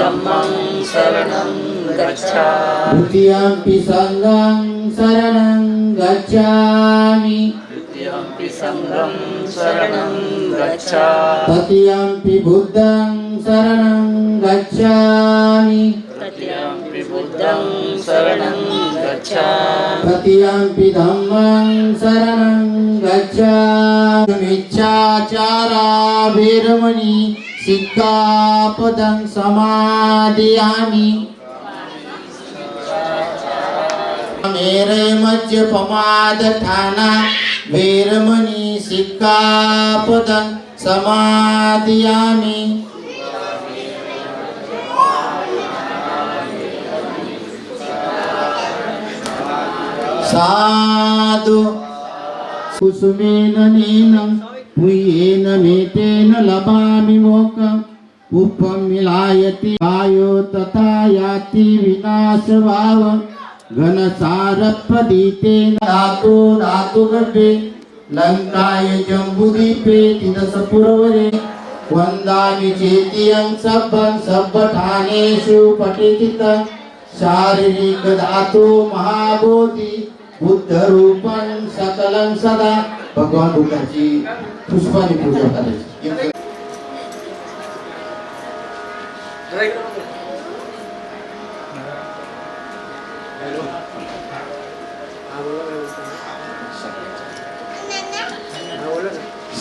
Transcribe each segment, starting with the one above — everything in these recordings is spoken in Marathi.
धम्मं शरणं गच्छामि द्वितीयंपि संघं शरणं गच्छामि तृतीयंपि संघं शरणं गच्छामि तृतीयंपि बुद्धं शरणं गच्छामि तृतीयंपि बुद्धं शरणं गच्छामि तृतीयंपि धम्मं शरणं गच्छामि मिच्छाचारा वेरमणि सिक्खापदं समादयामि मेरे मज्जपमादठाना वेरमणि सिक्खापदं समादयामि साधु कुसुमेन नीनं पुयेन मेतेन लभामि मोक्षम् उपमिलायति आयो तथा याति विनाशभावं घनसारप्रदीतेन धातु धातु गर्भे लङ्काय जम्बुदीपे तिदसपुरवरे वन्दामि चेतियं सब्बं सब्बठानेषु पठितं शारीरिक धातु महाबोधि बुद्ध रूपं सकलं सदा भगवान बुद्धाची पुष्पाने पूजा करायची.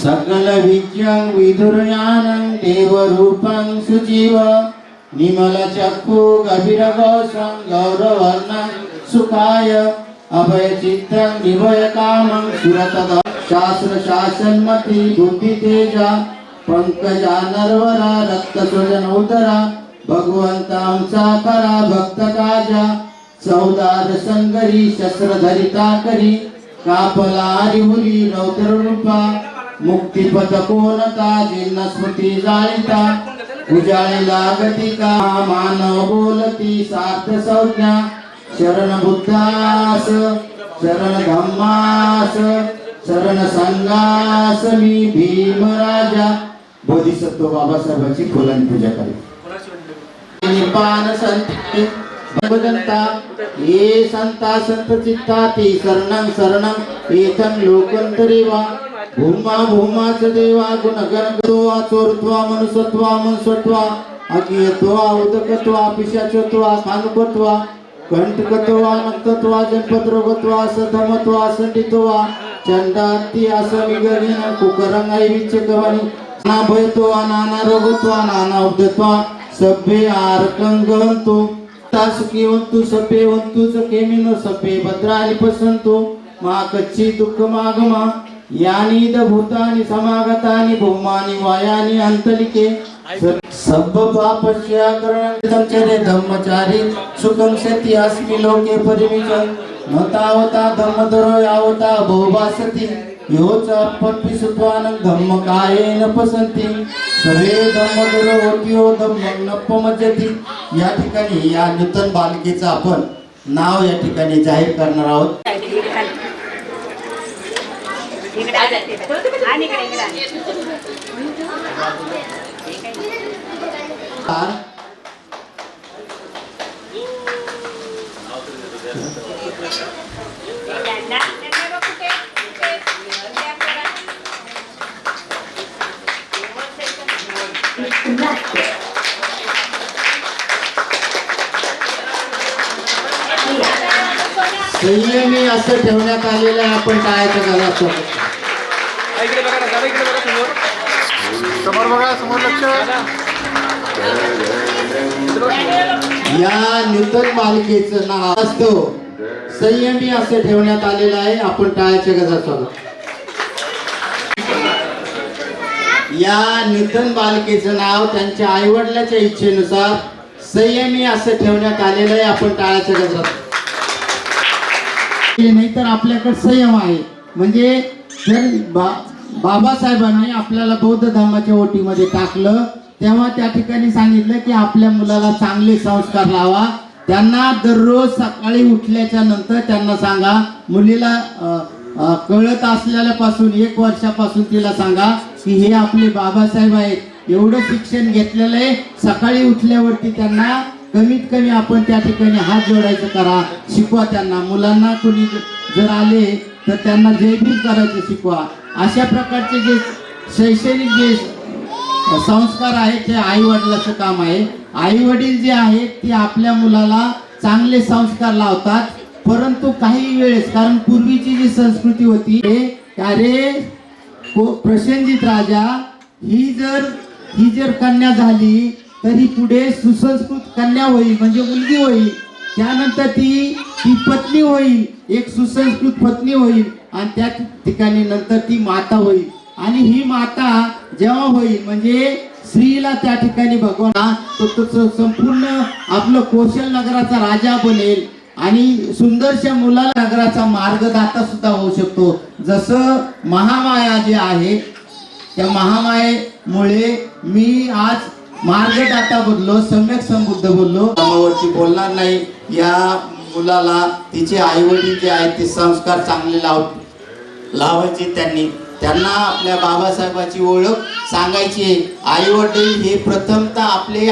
सकल विज्ञं विदुर्यानं देवरूपं सुजीव निमल चक्षु गभीरघोषं गौरवर्णं सुखाय अभय चित्तं निभय कामं सुरतद शास्त्र शासनमति बुद्धि तेजा पंकजा नरवरा रक्त स्वजन उदरा भगवंतां साकरा भक्त काजा चौदार संगरी शस्त्र धरिता करी कापला हरिहुरी रौद्र रूपा मुक्तिपथ कोणता जिन्न स्मृती जाळिता उजाळी लागतिका मानव बोलती सार्थ संज्ञा शरण बुद्धास शरण धम्मास शरण संघास मी भीमराजा बोधिसत्व बाबासाहेबांची फुलांनी पूजा करेल. निपान संती भगवंता ये संता संत चित्ता ते शरणं शरणं एतं लोकंतरे वा भूमा भूमाच देवा गुणगणत्वा चोरत्वा मनुष्यत्वा मनुष्यत्वा अज्ञत्वा उदकत्वा पिशाचत्वा खानपत्वा कंटकत्वा नक्तत्वा जन्पद्रोगत्वा सधमत्वा संडित्वा चंडाती असमिगरीन कुकरंगाई विच्छेदवानी नाना भयत्वा नाना रोगत्वा नाना उद्यत्वा सभ्ये आरकंगंतु तासुकीवंतु सभ्येवंतु सखेमिनो सभ्ये भद्राणि पसंतु मा कच्ची दुःख मागमा यानी द भूतानि समागतानि भूमानि वायानि अंतलिके सब पापस्याकरणं धम्मचारी सुखं सति अस्मि लोके परिमितं न तावता धम्मधरो यावता बहुभासति यो च अपपि सुत्वानं धम्मकायेन पसंति सर्वे धम्मधरो होतियो धम्मं न पमजति. या ठिकाणी या नूतन बालिकेचं आपण नाव या ठिकाणी जाहीर करणार आहोत. संयमी असं ठेवण्यात आलेलं आहे. आपण टाळ्याच्या गजरात सोबत इकडे बघा ना, इकडे बघा समोर बघा, समोर लक्ष या नूतन बालिकेचं नाव असतो संयमी असे ठेवण्यात आलेलं आहे. आपण टाळ्याच्या गजरात स्वागत. या नूतन बालिकेचं नाव त्यांच्या आईवडिलाच्या इच्छेनुसार संयमी असं ठेवण्यात आलेलं आहे. आपण टाळ्याच्या गजरात. नाही तर आपल्याकडे संयम आहे. म्हणजे जर बाबासाहेबांनी आपल्याला बौद्ध धर्माच्या ओटीमध्ये टाकलं तेव्हा त्या ठिकाणी सांगितलं की आपल्या मुलाला चांगले संस्कार लावा. त्यांना दररोज सकाळी उठल्याच्या नंतर त्यांना सांगा, मुलीला कळत असलेल्यापासून 1 वर्षापासून तिला सांगा की हे आपले बाबासाहेब आहेत. एवढं शिक्षण घेतलेलं आहे. सकाळी उठल्यावरती त्यांना कमीत कमी आपण त्या ठिकाणी हात जोडायचं करा, शिकवा त्यांना. मुलांना कोणी जर आले तर त्यांना जयभीम करायचं शिकवा. अशा प्रकारचे जे शैक्षणिक जे संस्कार आहेत ते आई वडिलाचं काम आहे. आई वडील जे आहेत ते आपल्या मुलाला चांगले संस्कार लावतात. परंतु काही वेळेस, कारण पूर्वीची जी संस्कृती होती अरे प्रसेनजित राजा ही जर कन्या झाली तर ही पुढे सुसंस्कृत कन्या होईल, म्हणजे मुलगी होईल. त्यानंतर ती पत्नी होईल, एक सुसंस्कृत पत्नी होईल आणि त्या ठिकाणी नंतर ती माता होईल. आणि ही माता जेव्हा होईल म्हणजे स्त्रीला त्या ठिकाणी भगवान तो संपूर्ण आपलं कौशल नगराचा राजा बनेल आणि सुंदरशा मुलाला नगराचा मार्गदाता सुद्धा होऊ शकतो. जसं महामाया जे आहे त्या महामायेमुळे मी आज मार्गदाता बोललो, सम्यक संबुद्ध बोललो. कामावरती बोलणार नाही. या मुलाला तिचे आई वडील जे आहेत ते संस्कार चांगले लावायचे. त्यांना आपल्या बाबासाहेबाची ओळख सांगायची. आई वडील हे प्रथमतः आपले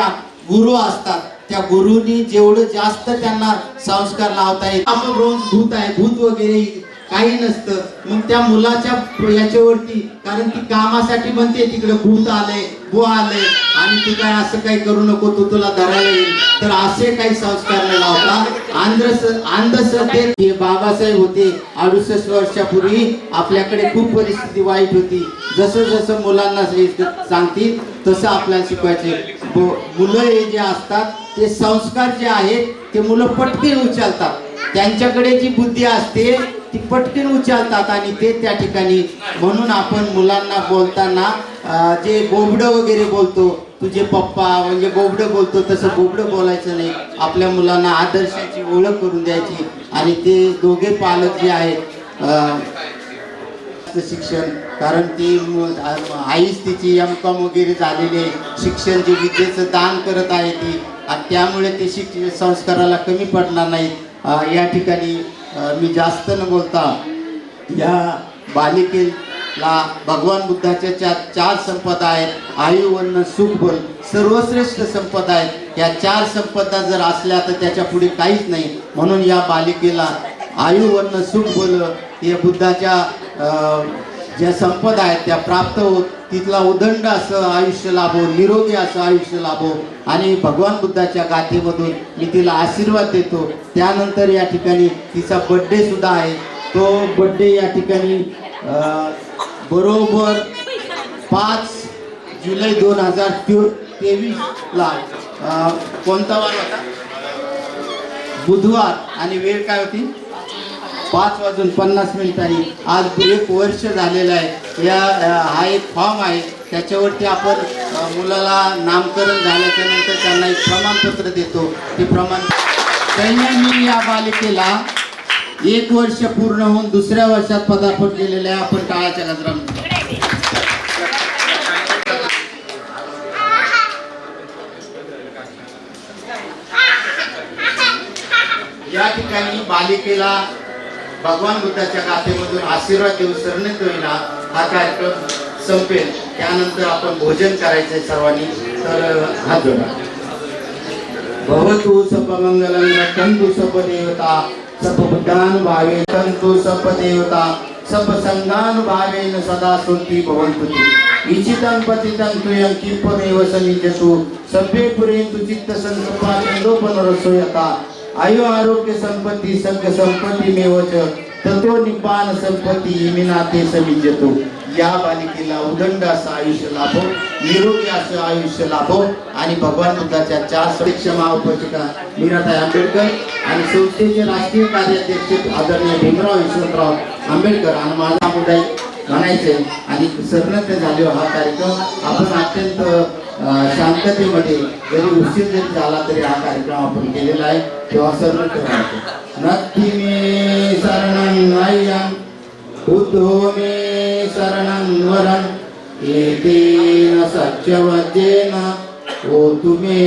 गुरु असतात. त्या गुरुनी जेवढं जास्त त्यांना संस्कार लावता येईल. आपण रोज भूत आहे, भूत वगैरे काही नसतं. मग त्या मुलाच्या याच्यावरती, कारण ती कामासाठी म्हणते तिकडे भूत आले, बुवा आले आणि ती काय असं काही करू नको, तू तुला धरायला येईल, तर असे काही संस्कार न लावता अंधश्रद्धेत हे बाबासाहेब होते. 68 वर्षापूर्वी आपल्याकडे खूप परिस्थिती वाईट होती. जसं जसं मुलांना सांगतील तसं आपल्याला शिकवायचे. मुलं हे जे असतात ते संस्कार जे आहेत ते मुलं पटकन उचलतात. त्यांच्याकडे जी बुद्धी असते ती पटकन उचलतात आणि ते त्या ठिकाणी. म्हणून आपण मुलांना बोलताना जे बोबडं वगैरे बोलतो, तुझे पप्पा म्हणजे बोबडं बोलतो तसं बोबडं बोलायचं नाही. आपल्या मुलांना आदर्शाची ओळख करून द्यायची. आणि ते दोघे पालक जे आहेत शिक्षण, कारण ती आईच तिची M.Com वगैरे झालेले शिक्षण जे विद्येचं दान करत आहे ती, आणि त्यामुळे ते संस्काराला कमी पडणार नाहीत. या ठिकाणी मी जास्त न बोलता या बालिकेला भगवान बुद्धाच्या 4 संपदा आहेत. आयु, वर्ण, सुख, बल सर्वश्रेष्ठ संपदा आहेत. या 4 संपदा जर असल्या तर त्याच्या पुढे काहीच नाही. म्हणून या बालिकेला आयु, वर्ण, सुख, बल या बुद्धाच्या ज्या संपदा आहेत त्या प्राप्त होत, तिथला उदंड असं आयुष्य लाभो, निरोगी असं आयुष्य लाभो. आणि भगवान बुद्धाच्या गाथेमधून मी तिला आशीर्वाद देतो. त्यानंतर या ठिकाणी तिचा बड्डे सुद्धा आहे. तो बड्डे या ठिकाणी बरोबर 5 जुलै 2023ला कोणता वार होता? बुधवार. आणि वेळ काय होती? 5:50 आज 1 वर्ष झालेलं आहे. हा एक फॉर्म आहे, त्याच्यावरती आपण मुलाला नामकरण झाल्याच्या नंतर त्यांना एक प्रमाणपत्र देतो. ते मी या बालिकेला 1 वर्ष पूर्ण होऊन 2ऱ्या वर्षात पदार्पण केलेलं आहे. आपण टाळ्याच्या गजरामध्ये या ठिकाणी बालिकेला भगवान बुद्धाच्या गाथेमधून आशीर्वाद देऊन शरणत होईना हा कार्यक्रम संपेल. त्यानंतर आपण भोजन करायचंय सर्वांनी. तर हात जोडा. भवतु सपमंगलं रक्षन्तु सपदेवता सपबुद्धानुभावेन रक्षन्तु सपदेवता सपसंगानुभावेन सदा सन्ति भवन्तु ते. इच्छितं पतितं तुयं किंपमेव सनिजतु सभ्ये पुरेन्तु चित्तसंकल्पा चन्दोपनरसोयता. आयु आरोग्य संपत्ती सगळ संपत्ती मेवच ततो निपान संपत्ती इमिनाते समिजतो. या बालिकेला उदंड असं आयुष्य लाभो, निरोगी असं आयुष्य लाभो आणि भगवान बुद्धाच्या 4 सदस्य महाउपासिका मीराताई आंबेडकर आणि संस्थेचे राष्ट्रीय कार्याध्यक्ष आदरणीय भीमराव यशवंतराव आंबेडकर आणि माझा समुदाय म्हणायचे आणि संलग्न झाले. हा कार्यक्रम आपण अत्यंत शांततेमध्ये जरी उशीर जरी झाला तरी हा कार्यक्रम आपण केलेला आहे. तेव्हा सर्व करायचं. नक्की मे शरणं अय्यं बुद्धो मे शरणं वरं एतेन सत्यवचेन होतु मे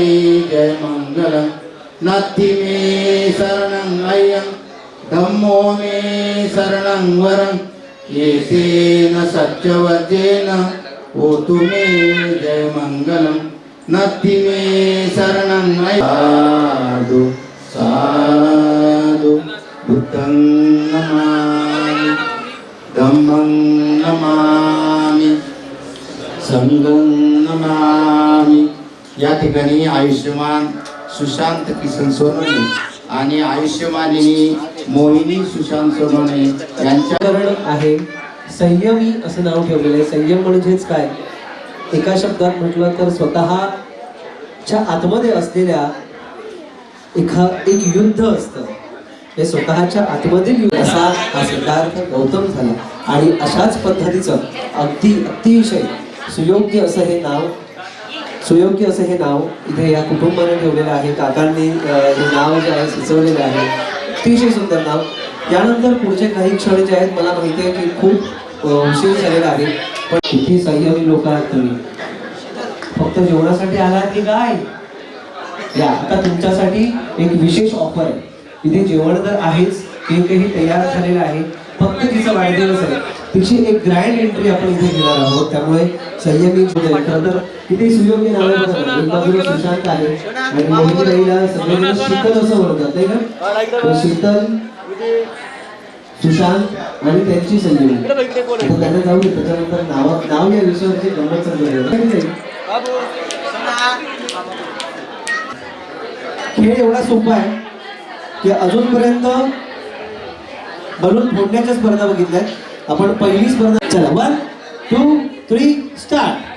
जय मंगलम्. नत्थि मे शरणं अय्यं धम्मो मे शरणं वरं एतेन सत्यवचेन होतु मे जय मंगलम्. नत्थि मे शरणं अय्यं साधु बुद्धं नमामि धम्मं नमामि संघं नमामि. या ठिकाणी आयुष्यमान सुशांत किसन सोनवणे आणि आयुष्यमानिनी मोहिनी सुशांत सोनवणे यांच्या आहे. संयमी असं नाव ठेवलेलं आहे. संयम म्हणजेच काय? एका शब्दात म्हटलं तर स्वतःच्या आतमध्ये असलेल्या एक युद्ध असतं. हे स्वतःच्या आतमधील युद्ध असा हा सिद्धार्थ गौतम झाला. आणि अशाच पद्धतीचं अतिशय सुयोग्य असं हे नाव इथे या कुटुंबाने ठेवलेलं आहे. काकांनी हे नाव जे आहे सुचवलेलं आहे. अतिशय सुंदर नाव. यानंतर पुढचे काही क्षण जे आहेत मला माहिती आहे की खूप उशीर झालेला आहे, पण किती संयमी लोक आहात तुम्ही. फक्त जेवणासाठी आलात की काय? या आता तुमच्यासाठी एक विशेष ऑफर आहे. इथे जेवण तर आहेच, केकही तयार झालेला आहे. फक्त तिचा वाढदिवस आहे, तिची एक ग्रँड एंट्री आपण इथे घेणार आहोत. त्यामुळे संयमी खरं तर किती सुयोग्य नाव आहे. एक बाजूला सुशांत आहे आणि मोहिनीताईला सगळेजण शीतल असं ओळखतात नाही का? तर शीतल, सुशांत आणि त्यांची संयमी. त्यांना जाऊ दे, त्याच्यानंतर नाव या विषयावरची गंमत समजेल. खेळ एवढा सोपा आहे की अजूनपर्यंत बलून फोडण्याच्या स्पर्धा बघितल्यात आपण. पहिली स्पर्धा, चला 1 2 3 स्टार्ट.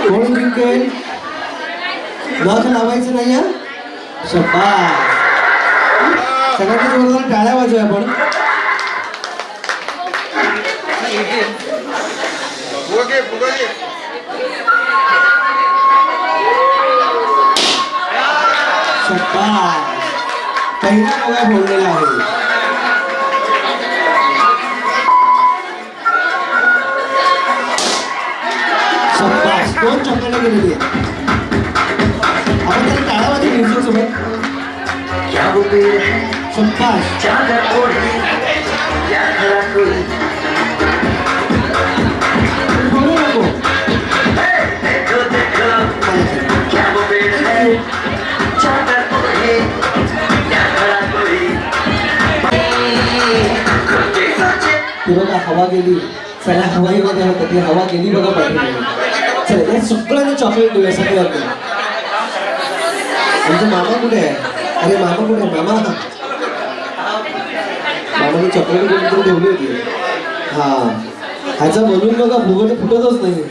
कोण जिंकेल? नख लावायचं नाही. शाबास. सगळ्यांच्या जोरदार टाळ्या वाजवूया आपण. पहिला गोळा फोडलेला आहे. शाबास. 2 चॉकलेट गेलेली आहे. आपण त्याला टाळावाजी म्युझिक सोबत. शाबास. बोलू नको. ती बघा हवा गेली. सगळ्या हवाईमध्ये होतं, ती हवा गेली बघा पाहिजे. चला या सगळ्यांना चॉकलेट देऊया सगळ्यांना. आमचा मामा कुठे आहे? अरे मामा कुठे आहे? मामाने चॉकलेट कोणतरी ठेवली होती. हा ह्याचा बनवून बघा फुगट फुटतच नाही.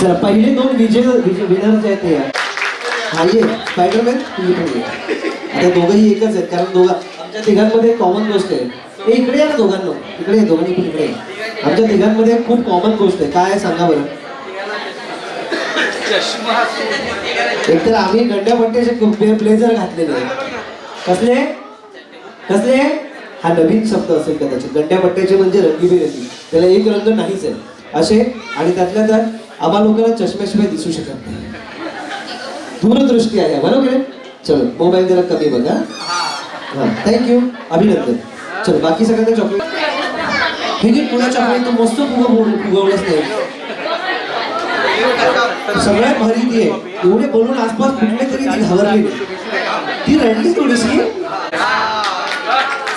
चला पहिले 2 विनर जे आहेत ते हा ये स्पायडरमॅन तुम्ही पण ये. आता दोघंही एकच आहेत कारण आमच्या तिघांमध्ये कॉमन गोष्ट आहे. इकडे या दोघांना, इकडे दोघांनी पण इकडे. आमच्या तिघांमध्ये खूप कॉमन गोष्ट आहे. काय आहे सांगा बरं? एकतर आम्ही गंड्यापट्ट्याचे ब्लेझर घातलेले. कसले कसले? हा नवीन शब्द असेल कदाचित. गंड्यापट्ट्याचे म्हणजे रंगीबेरंगी, त्याला एक रंग नाहीच आहे असे. आणि त्यातल्या त्यात आम्हा लोकांना चष्म्याशिवाय दिसू शकत नाही. दूरदृष्टी आहे बरोबर आहे. चलो मोबाईल जरा कमी बघा. हां थँक्यू, अभिनंदन. चलो बाकी सगळ्यांना चॉकलेट हे घे. पुन्हा चॉकलेट मस्त फुगवलंच नाही. सगळ्यात भारी ती आहे. एवढे बोलून आसपास कुठले तरी ती घाबरली नाही. ती रडली थोडीशी.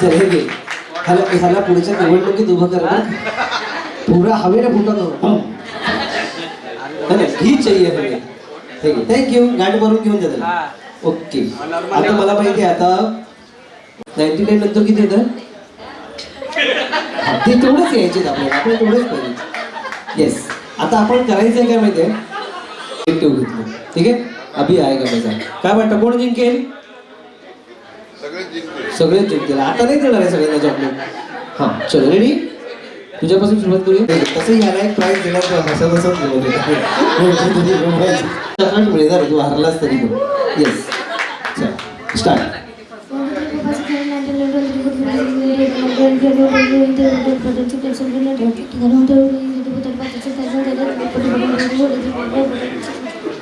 चल हे घे. ह्याला पुढच्या निवडणुकीत उभं करा. पुरा हवेला फुटत ही चाहिए हमें. थँक्यू. गाडी भरून घेऊन जा त्याला. ओके. आता मला माहिती आहे आता 99 नंतर किती येतं. ते तेवढंच यायचे आपल्याला. आपण तेवढंच पाहिजे. येस. आता आपण करायचंय काय माहितीये. घेतलं. ठीक आहे. अभि आहे का माझा. काय वाटतं कोण जिंकेल. सगळेच जिंकतील. आता नाही देणार आहे सगळ्यांना चॉकलेट. हा चलो रेडी. तुझ्यापासून सुरुवात करूया. तसं याला एक प्राईज देण्यात हसत चॉकलेट मिळणार तू हरलास तरी पण. येस. चल स्टार्ट.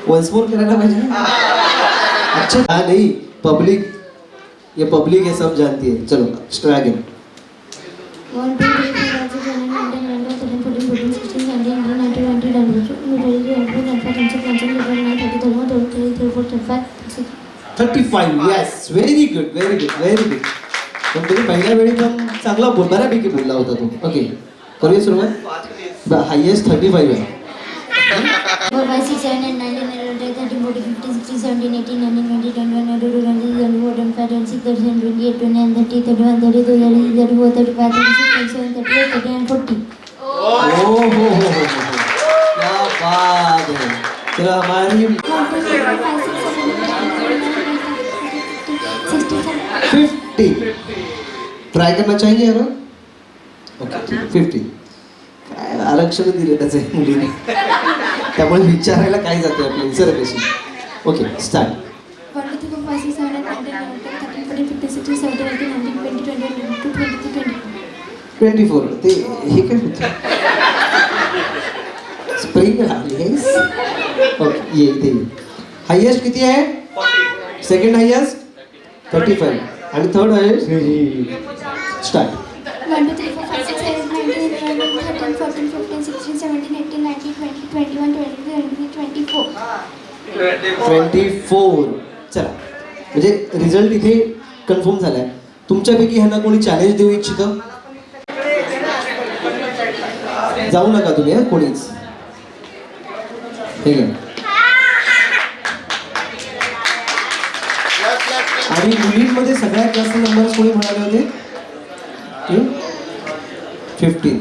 वंस मोर करायला पाहिजे. अच्छा हाँ नहीं पब्लिक ये पब्लिक है सब जानती है. चलो start again. 1 2 3 4 5 6 7 8 9 10 11 12 13 14 15 16 17 18 19 20 21 35. Yes very good very good very good. पण तुम्ही पहिल्या वेळी पण चांगला बऱ्यापैकी बोलला होता तू. ओके करूया सुरुवात. हायेस्ट 35 आहे. 4 5 6 7 8 9 10 11 12 13 14 15 16 17 18 19 20 21 22 23 24 25 26 27 28 29 30 31 32 33 34 35 36 37 38 39 40. हो क्या बात है. चलो हमारी 50 ट्राय करना चाहिए ना. ओके 50. काय आरक्षण दिले त्याचे मुलीने. त्यामुळे विचारायला काय जाते आपली सर कशी. Okay start. 1 2 3 4 5 6 7 8 9 10 11 12 13 14 15 16 17 18 19 20 21 22 23 24. 24. ते हे काय होतं. Spring yes. ओके ये इथे हायेस्ट किती आहे. सेकंड हायेस्ट 35 आणि थर्ड हायेस्ट. स्टार्ट. 1 2 3 4 5 6 7 8 9 10 11 12 13 14 15 16 17 18 19 20 21 22 23 24. 24. चला म्हणजे रिझल्ट इथे कन्फर्म झालाय. तुमच्यापैकी ह्यांना कोणी चॅलेंज देऊ इच्छितं. जाऊ नका तुम्ही कोणीच. ठीक आहे. आणि मुलींमध्ये सगळ्यात जास्त नंबर कोणी म्हणाले होते. 15.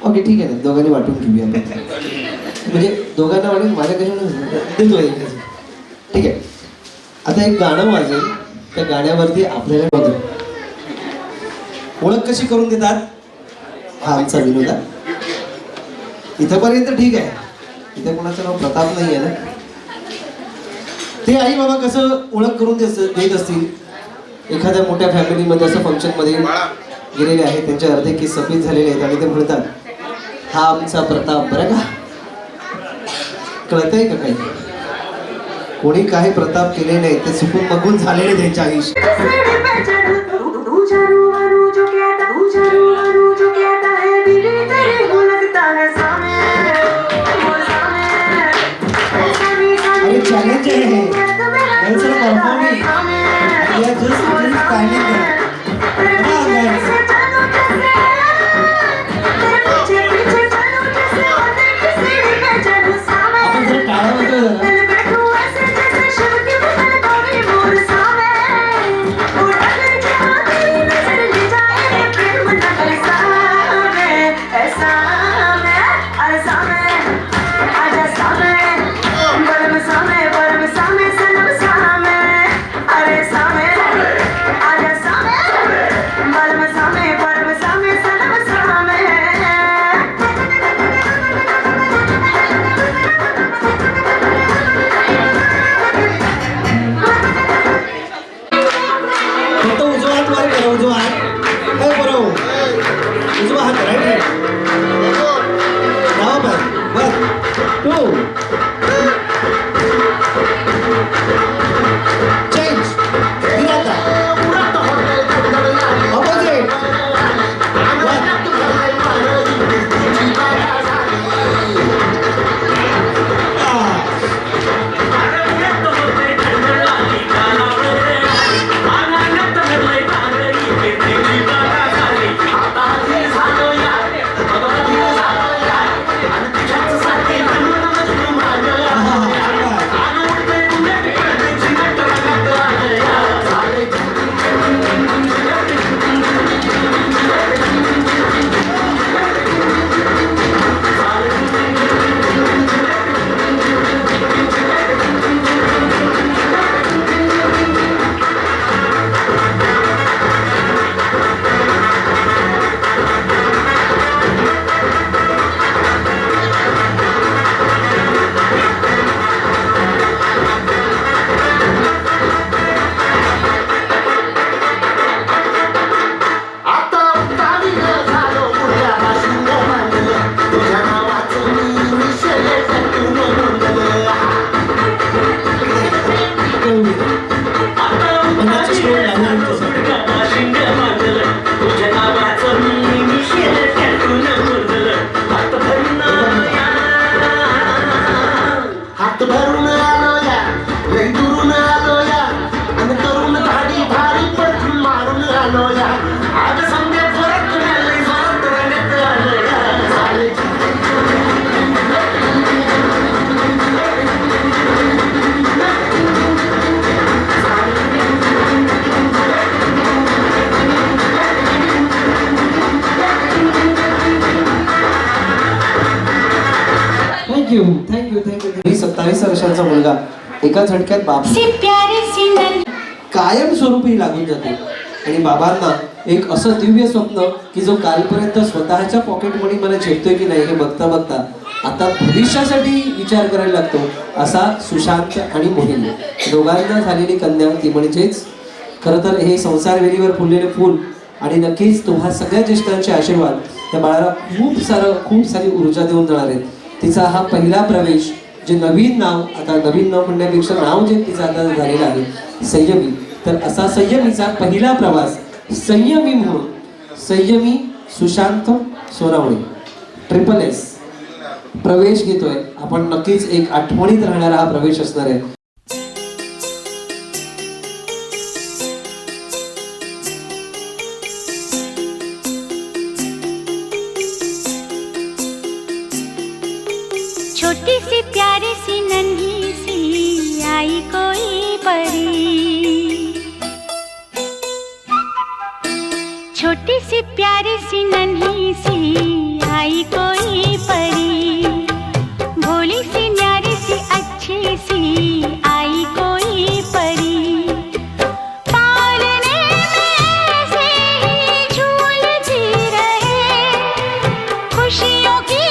ओके ठीक आहे ना. दोघांनी वाटून घेऊया आपण. म्हणजे दोघांना वाटून माझ्या कशाने देतो. ठीक आहे. आता एक गाणं वाजेल. त्या गाण्यावरती आपल्याला ओळख कशी करून देतात. हा आमचा विनोद आहे. इथंपर्यंत ठीक आहे. इथे कोणाचं नाव प्रताप नाही आहे ना. ते आई बाबा कसं ओळख करून देत असतील. एखाद्या मोठ्या फॅमिलीमध्ये असं फंक्शनमध्ये गेलेले आहेत. त्यांचे अर्धे केस सफेद झालेले आहेत आणि ते म्हणतात हा आमचा प्रताप बरं का. कळतंय का काही. कोणी काही प्रताप केले नाही. ते चुकून बघून झालेले त्यांच्या आयुष्यात. चॅलेंज आहे हे. Performing just standing there. आपण जर टाळा वाजवलं थँक्यू थँक्यू थँक्यू. 27 वर्षांचा मुलगा एका झटक्यात बाप कायम स्वरूपी लागून जाते आणि बाबांना एक असं दिव्य स्वप्न की जो कालपर्यंत स्वतःच्या पॉकेट मनी मला झेपतोय की नाही हे बघता बघता आता भविष्यासाठी विचार करायला लागतो असा सुशांत आणि मोहिनी दोघांना झालेली कन्या ती म्हणजेच खरं तर हे संसार वेलीवर फुललेले फूल आणि नक्कीच तुम्हा सगळ्या ज्येष्ठांचे आशीर्वाद त्या बाळाला खूप सारी ऊर्जा देऊन जाणार आहेत. तिचा हा पहिला प्रवेश जे नवीन नाव आता नवीन नाव म्हणण्यापेक्षा नाव जे तिचं आता झालेलं आहे संयमी तर असा संयमीचा पहिला प्रवास संयमी म्हणून संयमी सुशांत सोनावणे SSS प्रवेश घेतोय आपण. नक्कीच एक आठवणीत राहणारा हा प्रवेश असणार आहे. छोटी सी प्यारी सी नन्ही सी आई कोई परी, छोटी सी प्यारी सी नन्ही सी आई कोई परी, भोली सी न्यारी सी अच्छी सी आई कोई परी, पालने में से ही झूलती रहे खुशियों की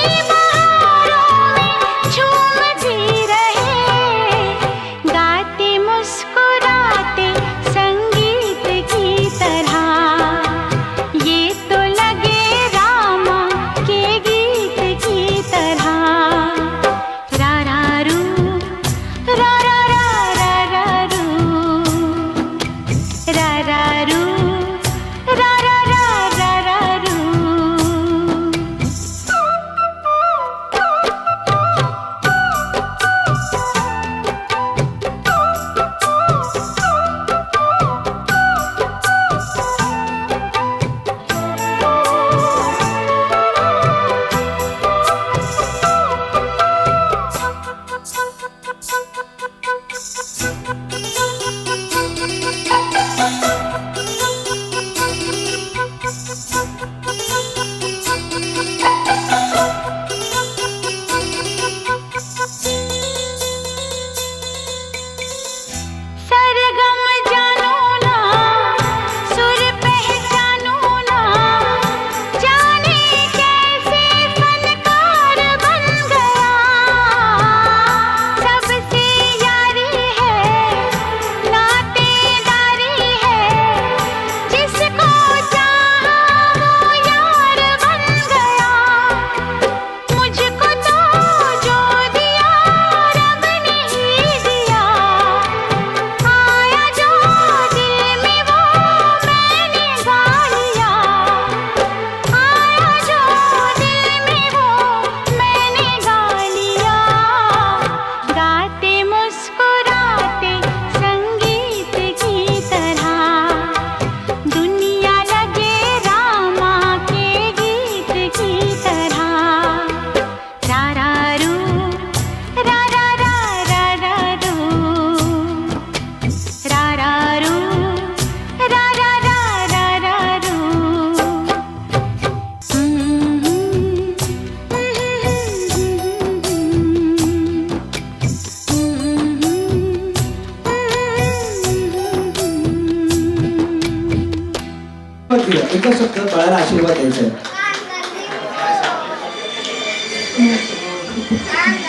एका शब्दात बाळाला आशीर्वाद द्यायचा आहे.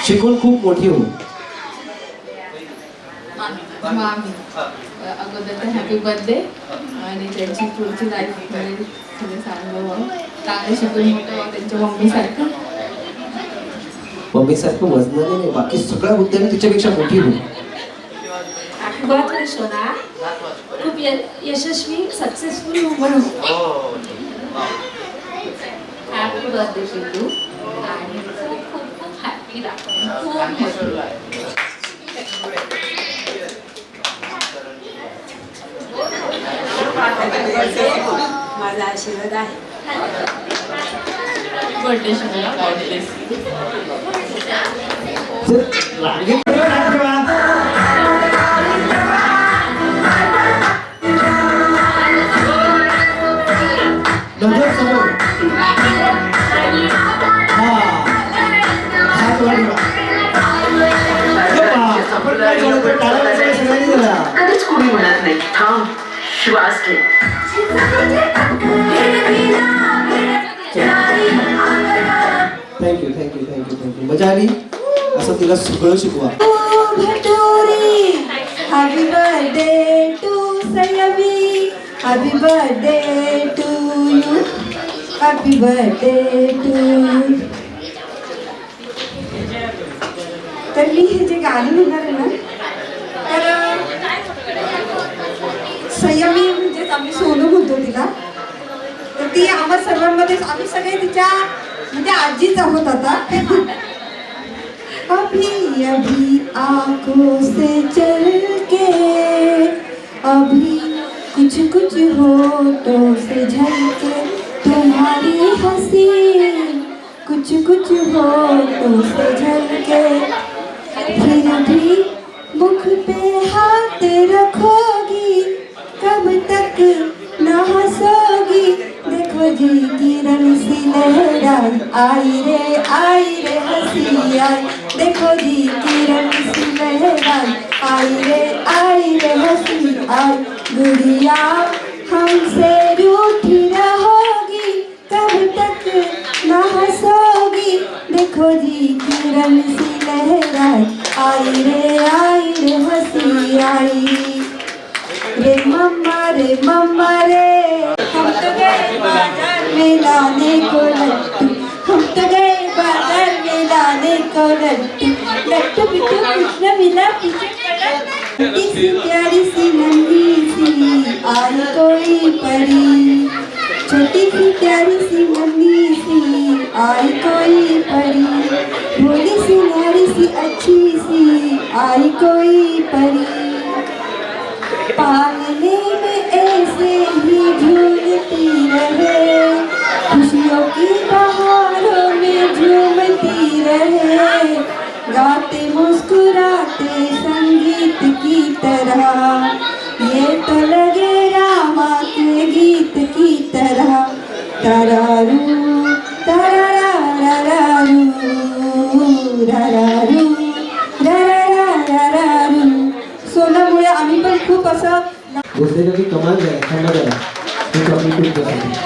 शिकून खूप मोठी हो. अगोदर तर हॅपी बर्थडे आणि त्यांची पुढची लाईफ मध्ये सगळे चांगलं चांगले शिकून मोठं त्यांच्या मम्मीसारखं वजनाने नाही बाकी सगळ्या मुद्द्याने तिच्यापेक्षा मोठी हो. सोना खूप यशस्वी सक्सेसफुल म्हणून हॅपी बर्थडे शिकू आणि खूप खूप हॅपी माझा आशीर्वाद आहे. बर्थडे शिकू नंतर समोर हात वाढवा. काय चालतं टाळा वाजवा सगळ्यांनी जरा. कधीच कोणी म्हणत नाही थांब श्वास घे. थँक्यू थँक्यू थँक्यू थँक्यू मजा आली. असं तिला सगळं शिकवा. Happy birthday to Sayami, happy birthday to you, happy birthday to. तर मी हे जे गाणं म्हणणार आहे ना, तर संयमी म्हणजेच आम्ही सोनू म्हणतो तिला. तर ती आम्हा सर्वांमध्ये आम्ही सगळे तिच्या म्हणजे आजीच आहोत आता. अभी अभी आंखों से चल के, अभी कुछ कुछ होठों से झलके, तुम्हारी हंसी कुछ कुछ होठों से झलके, फिर भी मुख पे हाथ रखोगी, कब तक न हंसोगी. देखो जी किरण सी लहराई, आई रे हंसी आई. देखो जी किरण सी लहराई, आई रे हंसी आई. गुड़िया हमसे रूठी रहोगी, कब तक न हंसोगी. देखो जी किरण सी लहराई, आई रे हंसी आई. रे मम्मा रे, हम तो गए बाजार में लाने को लट्टू, हम तो गए बाजार में लाने को लट्टू. लट्टू बिट्टू कुछ न मिला पीछे पड़ा. छोटी सी प्यारी सी नन्ही सी आई कोई परी, छोटी सी प्यारी सी नन्ही सी आई कोई परी. भोली सी नारी सी अच्छी सी आई कोई परी. पालने में ऐसे ही झूलती रहे, खुशियों की बहारों में झूमती रहे. गाते मुस्कुराते संगीत की तरह, ये तो लगे रामा के गीत की तरह. तरारू तरारारारू, रारारू रारारारारू. सोनामुळे आम्ही पण खूप असं बोलते की कमाल झाला. थांबा जरा. हे टॉपिक खूप पसंत.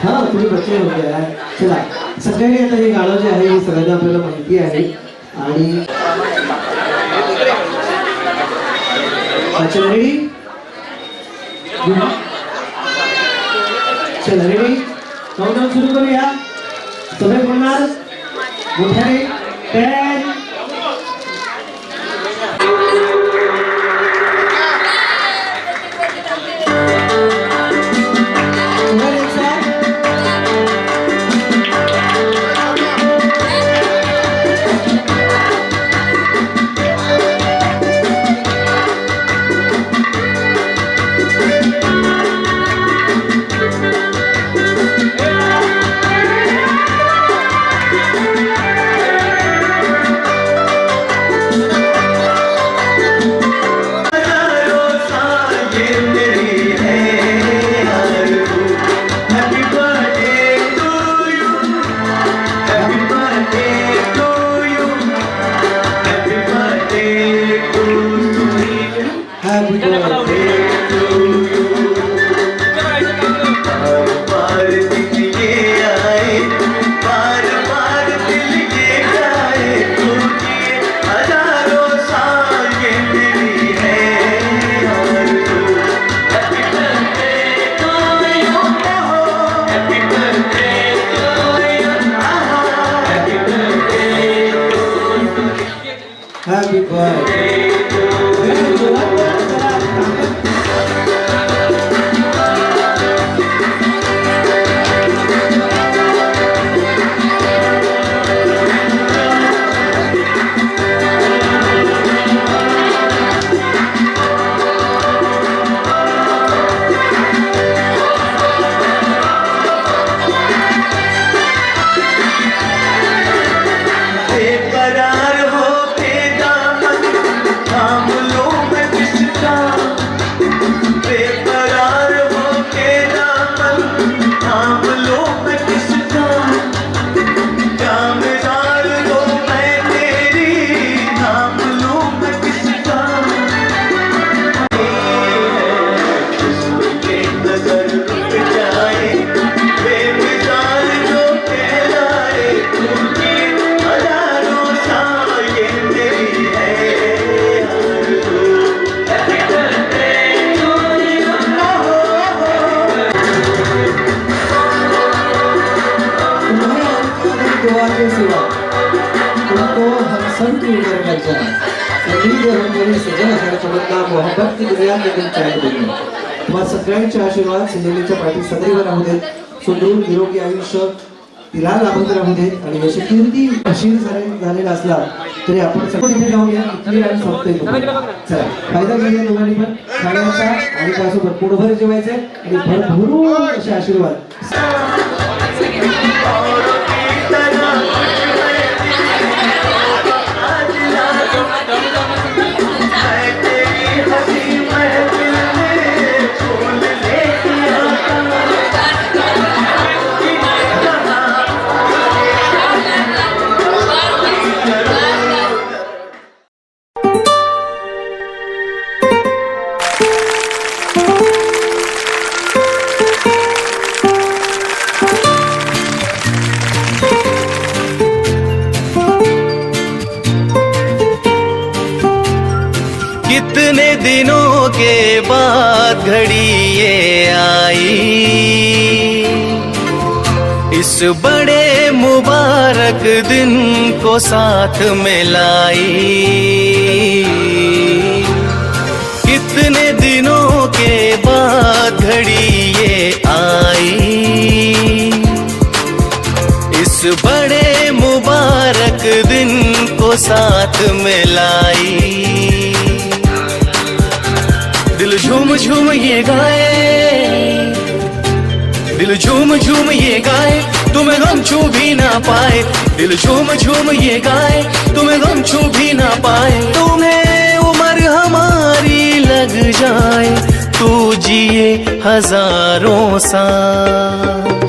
हा तुम्ही बच्चे होते यार. चला सगळ्यांनी आता हे गाणं जे आहे हे सगळ्यांना आपल्याला माहिती आहे. आणि चला रेडी, चला रेडी, काउंटडाऊन सुरू करूया. सगळे बोलणार मोठ्याने. 10 Happy धन्यवाद के सिवा तुमको हम सब की उम्र लग जाए। उम्मीद है हम मेरे सजन है तमन्ना मोहब्बत की दुनिया में दिन चाहे बनी। तुम्हा सगळ्यांचे आशीर्वाद सजनीच्या पाठी सदैव राहू देत, सुदृढ निरोगी आयुष्य तिला लाभत राहू देत आणि यश कीर्ती अशीर झालेला असला तरी आपण सगळे इथे जाऊया इथली आणि संपते चला फायदा घ्यायचा दोघांनी पण खाण्याचा आणि त्यासोबत पोटभर जेवायचं आणि भरभरून असे आशीर्वाद। कितने दिनों के बाद घड़ी ये आई, इस बड़े मुबारक दिन को साथ में लाई। कितने दिनों के बाद घड़ी ये आई, इस बड़े मुबारक दिन को साथ में लाई। दिल झूम झूम ये गाए, दिल झूम झूम ये गाए, तुम्हें गम छू भी ना पाए। दिल झूम झूम ये गाए, तुम्हें गम छू भी ना पाए। तुम्हें उम्र हमारी लग जाए, तू जिए हजारों साल।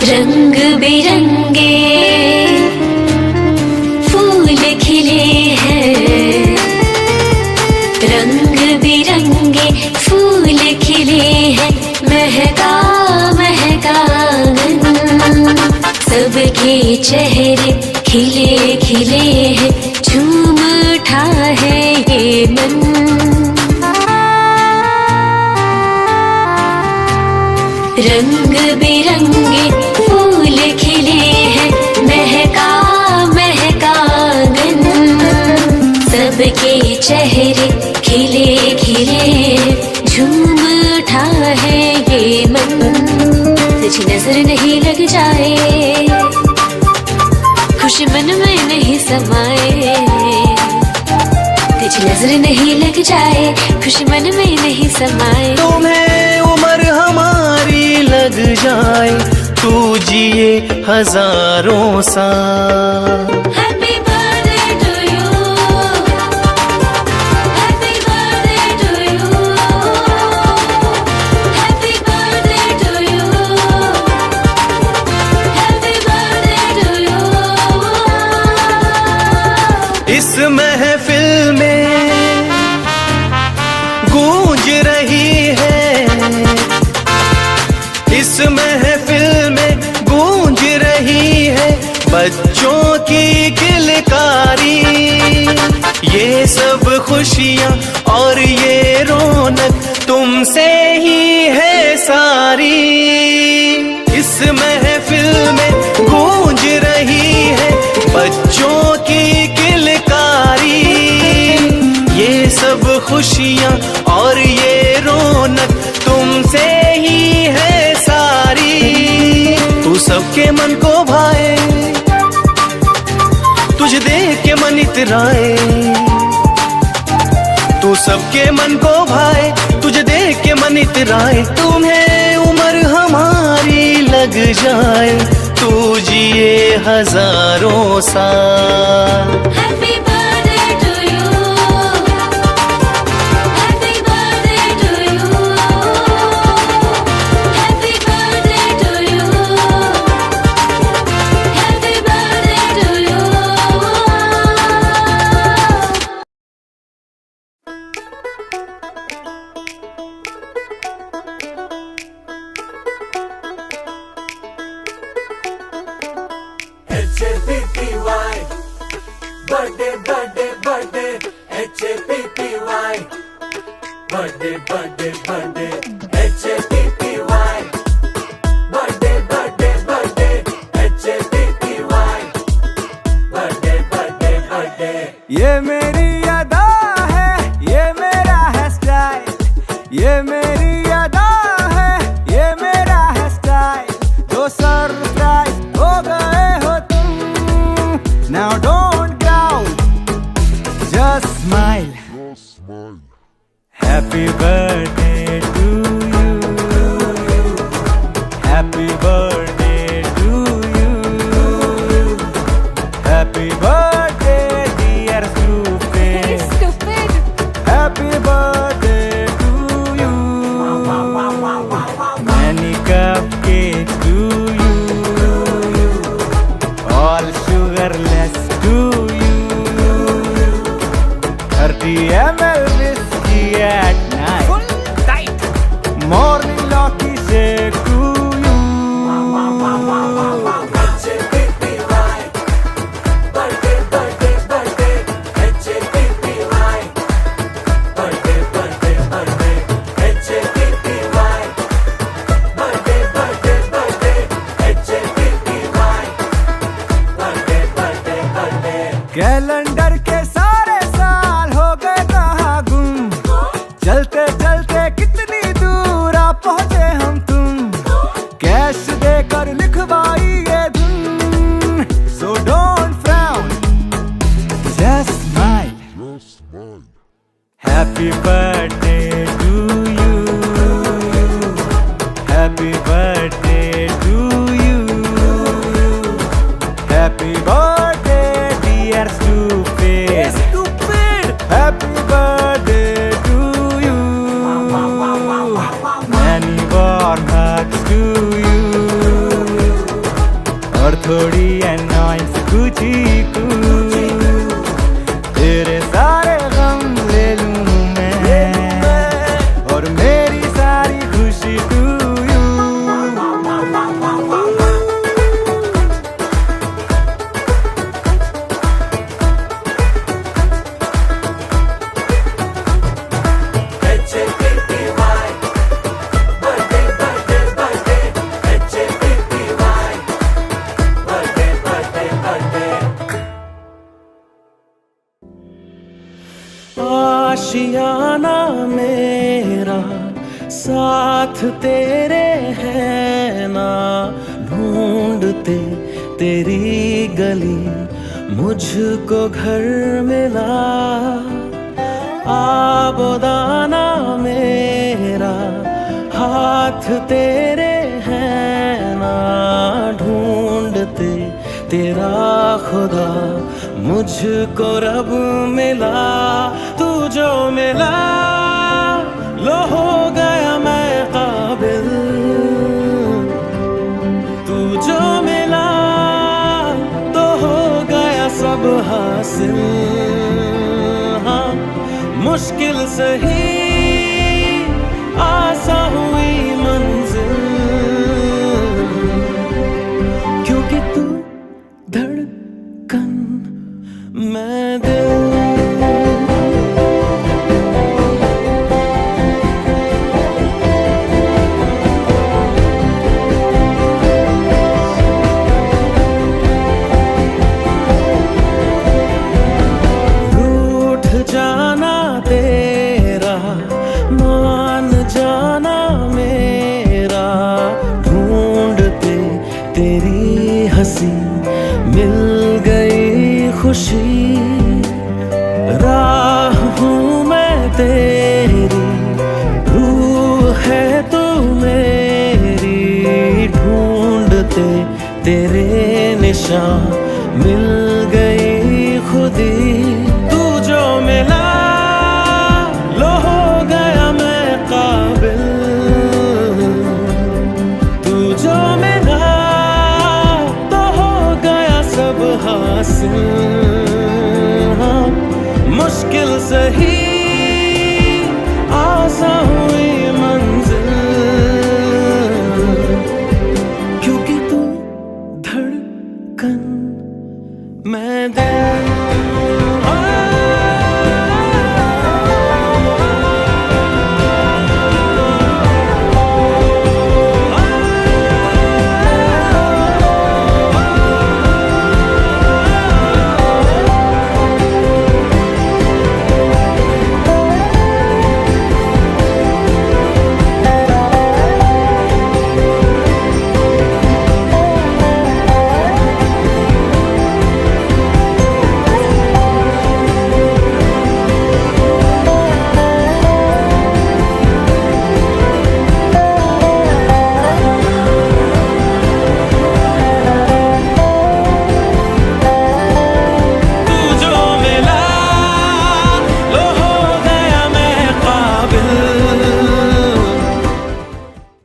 रंग बिरंगे फूल खिले हैं, रंग बिरंगे फूल खिले हैं, महका महका आंगन, सबके चेहरे खिले खिले हैं, झूम उठा है ये मन। रंग बिरंगे फूल खिले हैं, महका महका आंगन, सबके चेहरे खिले खिले, झूम उठा है ये मन। तुझी नजर नहीं लग जाए, खुशी मन में नहीं समाए। तुझी नजर नहीं लग जाए, खुशी मन में नहीं समाए। तुम्हें उम्र हमारी लग जाए, तू जिए हजारों साल। Happy birthday to you, happy birthday to you, happy birthday to you, happy birthday to you। इस महफिल में गूंज रही है, इस महफिल में गूंज रही है बच्चों की किलकारी। ये सब खुशियाँ और ये रौनक तुमसे ही है सारी। इस महफिल में गूंज रही है बच्चों की किलकारी। ये सब खुशियाँ और ये रौनक तुमसे ही है सारी। तू सबके मन को भाए, तुझे देख के मन इतराए। तू सबके मन को भाए, तुझे देख के मन इतराए। तुम्हें उम्र हमारी लग जाए, तू जिए हजारों साल। Happy birthday to you, happy birthday to you, happy birthday to you, happy birthday to you। H-A-P-P-Y birthday birthday birthday H-A-P-P-Y birthday birthday birthday H-A-P-P-Y birthday birthday birthday H-A-P-P-Y birthday birthday birthday ये मेरी अदा है, ये मेरा है स्टाइल, ये मेरी अदा है, ये मेरा है स्टाइल, जो सरप्राइज हो गए हो तुम, now don't growl, just smile, happy birthday to you, happy birthday to you, happy birthday dear stupid, happy birthday to you, many cupcakes to you, all sugarless to you, 30 ml whiskey at night, full tight, morning lucky shake to you. H-A-P-P-Y birthday birthday birthday H-A-P-P-Y birthday birthday birthday H-A-P-P-Y birthday birthday birthday H-A-P-P-Y birthday birthday birthday calendar के सारे साल हो गए कहाँ गुम, चलते चलते कितनी दूर आ पहुँचे हम तुम, कैश देकर लिखवाई ये धुन, so don't frown, just smile, happy birthday to you, happy birthday to you, happy birthday dear stupid, happy birthday to you, many warm hugs to you, और थोड़ी annoyance कुछ तेरे सारे गम ले लूं मैं, और मेरी सारी खुशी to you. H-A-P-P-Y birthday birthday birthday H-A-P-P-Y birthday birthday birthday Ashiana मेरा साथ तेरे है ना, ढूंढते तेरी गली मुझको घर मिला, आबोदाना मेरा हाथ तेरे है ना, ढूंढते तेरा खुदा मुझको रब मिला, तू जो मिला लो हो गया मैं काबिल, तू जो मिला तो हो गया सब हासिल, हाँ मुश्किल सही आसा हुई मंजिल, क्योंकि तू धड़कन मैं दिल। रूठ जाना तेरा मान जाना मेरा, ढूंढते तेरी हंसी मिल गई खुशी, राह हूँ मैं तेरी रूह है तू मेरी, ढूंढते तेरे निशान मिल गई खुदी, तू जो मिला लो हो गया मैं काबिल, तू जो मिला तो हो गया सब हासिल, हाँ मुश्किल सही